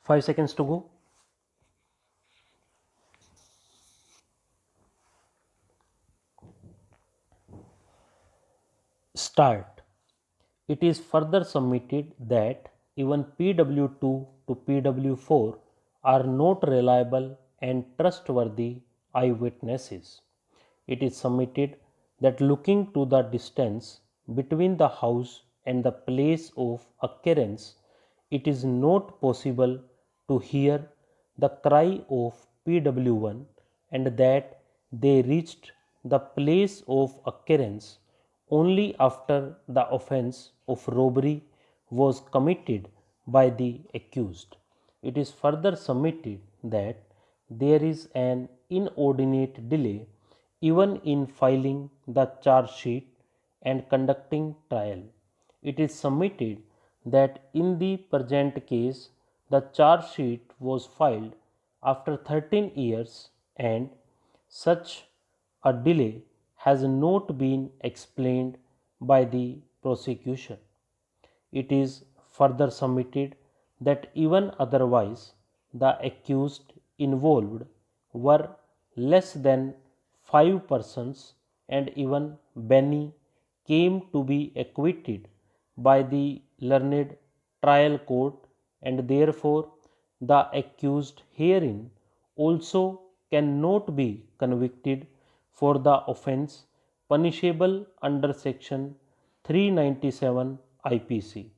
5 seconds to go. Start. It is further submitted that even PW2 to PW4 are not reliable and trustworthy eyewitnesses. It is submitted that looking to the distance between the house and the place of occurrence, it is not possible to hear the cry of PW1 and that they reached the place of occurrence only after the offense of robbery was committed by the accused. It is further submitted that there is an inordinate delay even in filing the charge sheet and conducting trial. It is submitted that in the present case the charge sheet was filed after 13 years and such a delay has not been explained by the prosecution. It is further submitted that even otherwise the accused involved were less than 5 persons and even Benny came to be acquitted by the learned trial court and therefore the accused herein also cannot be convicted for the offence punishable under section 397 IPC.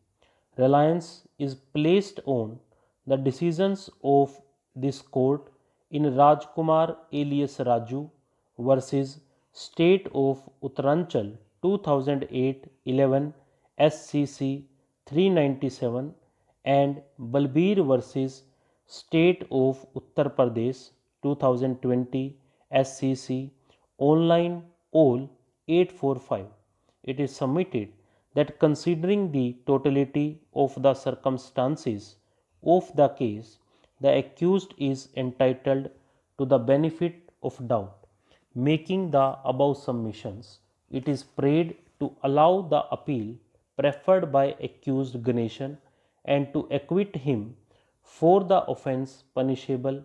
Reliance is placed on the decisions of this court in Rajkumar alias Raju versus State of Uttaranchal 2008-11 SCC 397 and Balbir versus State of Uttar Pradesh 2020 SCC online all 845. It is submitted that considering the totality of the circumstances of the case, the accused is entitled to the benefit of doubt. Making the above submissions, it is prayed to allow the appeal preferred by accused Ganeshan and to acquit him for the offence punishable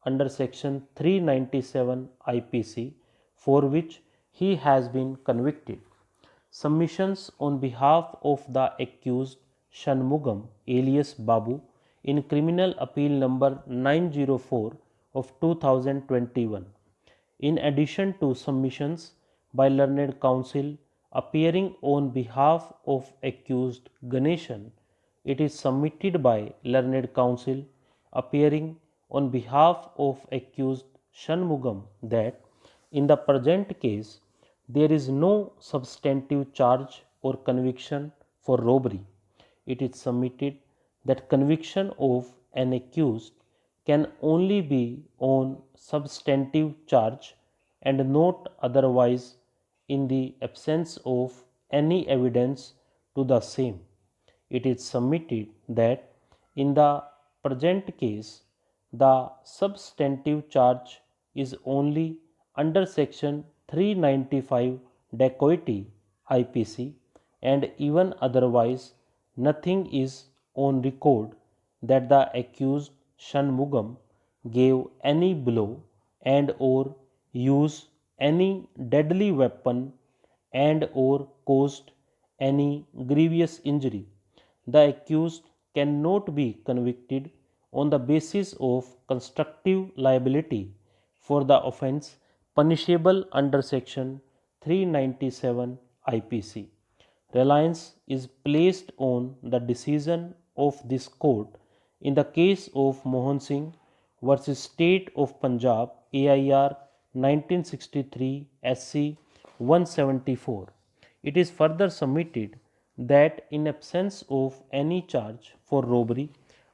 under section 397 IPC for which he has been convicted. Submissions on behalf of the accused Shanmugam alias Babu in criminal appeal number 904 of 2021. In addition to submissions by learned counsel appearing on behalf of accused Ganeshan, it is submitted by learned counsel appearing on behalf of accused Shanmugam that in the present case there is no substantive charge or conviction for robbery. It is submitted that conviction of an accused can only be on substantive charge and not otherwise in the absence of any evidence to the same. It is submitted that in the present case the substantive charge is only under section 395 dacoity IPC and even otherwise nothing is on record that the accused Shanmugam gave any blow and or used any deadly weapon and or caused any grievous injury. The accused cannot be convicted on the basis of constructive liability for the offence punishable under section 397 IPC. Reliance is placed on the decision of this court in the case of Mohan Singh versus State of Punjab AIR 1963 SC 174. It is further submitted that in absence of any charge for robbery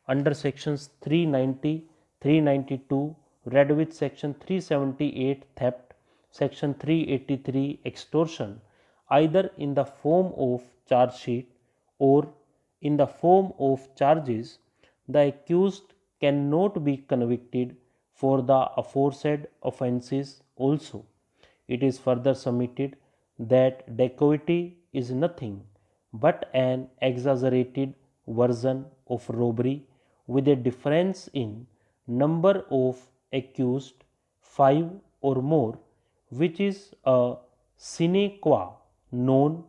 under sections 390, 392 read with section 378 theft, section 383 extortion, either in the form of charge sheet or in the form of charges, the accused cannot be convicted for the aforesaid offences also. It is further submitted that dacoity is nothing but an exaggerated version of robbery with a difference in number of accused 5 or more, which is a sine qua non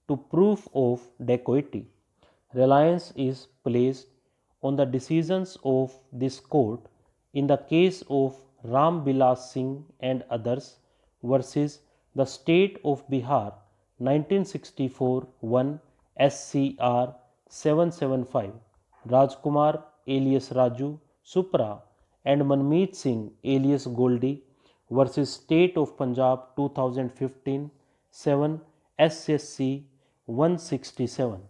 to proof of dacoity. Reliance is placed on the decisions of this court in the case of Ram Bilas Singh and others versus the State of Bihar 1964 1 SCR 775. Rajkumar alias Raju Supra and Manmeet Singh alias Goldie versus State of Punjab 2015 7 SSC 167.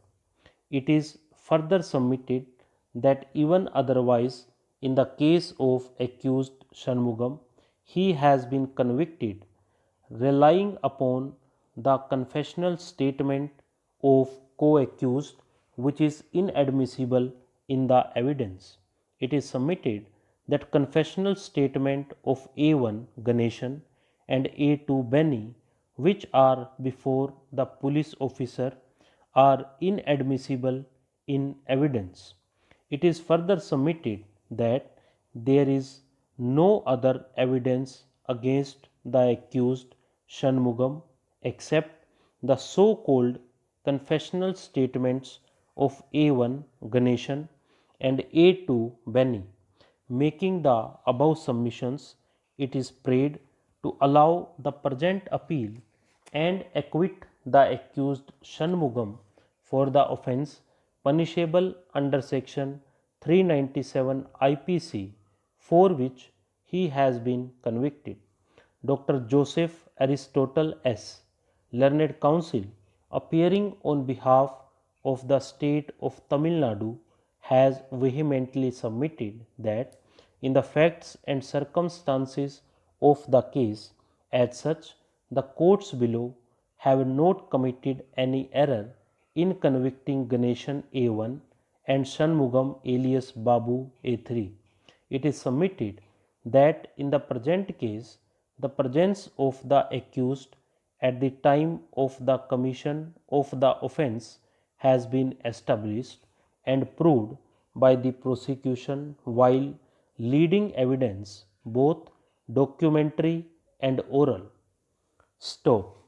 It is further submitted that even otherwise, in the case of accused Shanmugam, he has been convicted relying upon the confessional statement of co-accused, which is inadmissible in the evidence. It is submitted that confessional statement of A1 Ganeshan and A2 Benny, which are before the police officer, are inadmissible in evidence. It is further submitted that there is no other evidence against the accused Shanmugam except the so-called confessional statements of A1 Ganeshan and A2 Benny. Making the above submissions, it is prayed to allow the present appeal and acquit the accused Shanmugam for the offence punishable under section 397 IPC, for which he has been convicted. Dr. Joseph Aristotle S., Learned Counsel, appearing on behalf of the state of Tamil Nadu, has vehemently submitted that in the facts and circumstances of the case as such, the courts below have not committed any error in convicting Ganeshan A1 and Shanmugam alias Babu A3. It is submitted that in the present case, the presence of the accused at the time of the commission of the offence has been established and proved by the prosecution, while leading evidence, both documentary and oral. Stop.